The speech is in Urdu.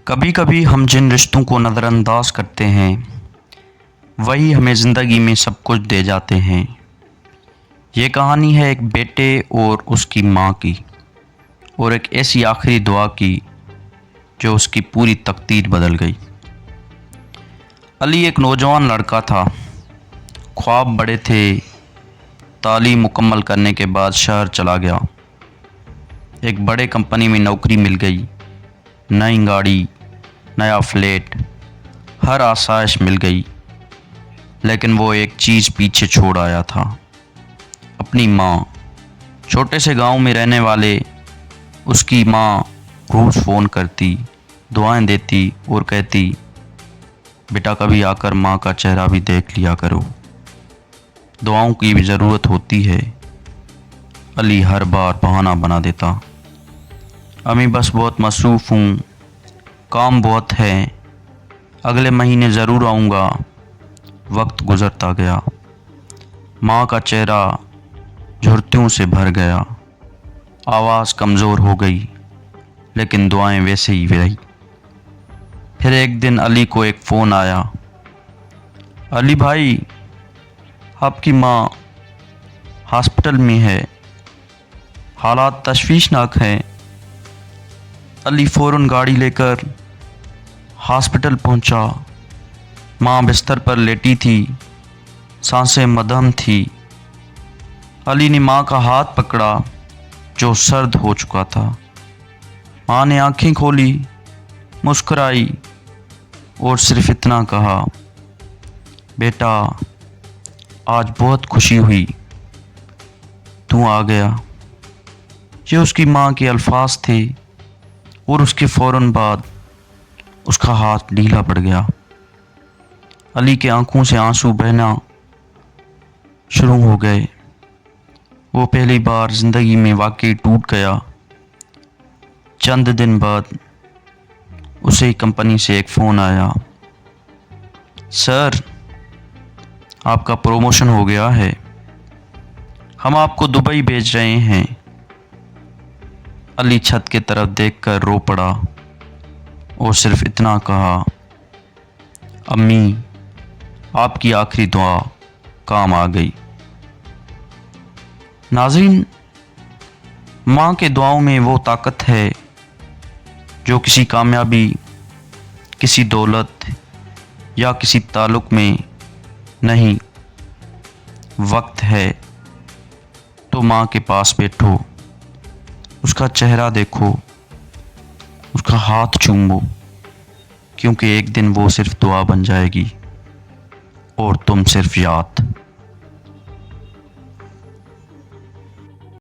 کبھی کبھی ہم جن رشتوں کو نظر انداز کرتے ہیں وہی ہمیں زندگی میں سب کچھ دے جاتے ہیں۔ یہ کہانی ہے ایک بیٹے اور اس کی ماں کی، اور ایک ایسی آخری دعا کی جو اس کی پوری تقدیر بدل گئی۔ علی ایک نوجوان لڑکا تھا، خواب بڑے تھے۔ تعلیم مکمل کرنے کے بعد شہر چلا گیا، ایک بڑے کمپنی میں نوکری مل گئی، نئی گاڑی، نیا فلیٹ، ہر آسائش مل گئی، لیکن وہ ایک چیز پیچھے چھوڑ آیا تھا، اپنی ماں۔ چھوٹے سے گاؤں میں رہنے والے اس کی ماں روز فون کرتی، دعائیں دیتی اور کہتی، بیٹا کبھی آ کر ماں کا چہرہ بھی دیکھ لیا کرو، دعاؤں کی بھی ضرورت ہوتی ہے۔ علی ہر بار بہانہ بنا دیتا، امی بس بہت مصروف ہوں، کام بہت ہے، اگلے مہینے ضرور آؤں گا۔ وقت گزرتا گیا، ماں کا چہرہ جھرریوں سے بھر گیا، آواز کمزور ہو گئی، لیکن دعائیں ویسے ہی رہی۔ پھر ایک دن علی کو ایک فون آیا، علی بھائی، آپ کی ماں ہاسپٹل میں ہے، حالات تشویشناک ہیں۔ علی فوراً گاڑی لے کر ہاسپٹل پہنچا۔ ماں بستر پر لیٹی تھی، سانسیں مدھم تھی۔ علی نے ماں کا ہاتھ پکڑا جو سرد ہو چکا تھا۔ ماں نے آنکھیں کھولی، مسکرائی اور صرف اتنا کہا، بیٹا آج بہت خوشی ہوئی، تو آ گیا۔ یہ اس کی ماں کے الفاظ تھے، اور اس کے فوراً بعد اس کا ہاتھ ڈھیلا پڑ گیا۔ علی کے آنکھوں سے آنسو بہنا شروع ہو گئے۔ وہ پہلی بار زندگی میں واقعی ٹوٹ گیا۔ چند دن بعد اسے کمپنی سے ایک فون آیا، سر آپ کا پروموشن ہو گیا ہے، ہم آپ کو دبئی بھیج رہے ہیں۔ علی چھت کی طرف دیکھ کر رو پڑا اور صرف اتنا کہا، امی آپ کی آخری دعا کام آ گئی۔ ناظرین، ماں کے دعاؤں میں وہ طاقت ہے جو کسی کامیابی، کسی دولت یا کسی تعلق میں نہیں۔ وقت ہے تو ماں کے پاس بیٹھو، اس کا چہرہ دیکھو، اس کا ہاتھ چومو، کیونکہ ایک دن وہ صرف دعا بن جائے گی اور تم صرف یاد۔